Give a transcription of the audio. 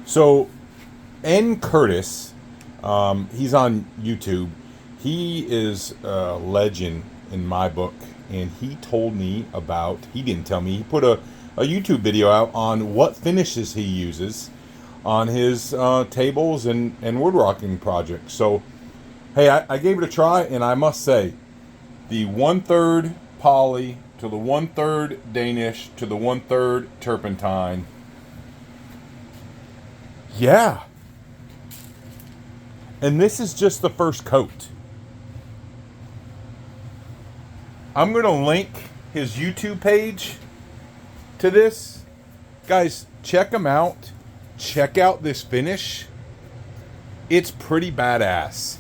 So, N. Curtis, he's on YouTube. He is a legend in my book, and he told me about. He didn't tell me. He put a YouTube video out on what finishes he uses on his tables and woodworking projects. So, hey, I gave it a try, and I must say, the 1/3 poly to the 1/3 Danish to the 1/3 turpentine. Yeah. And this is just the first coat. I'm going to link his YouTube page to this. Guys, check him out. Check out this finish. It's pretty badass.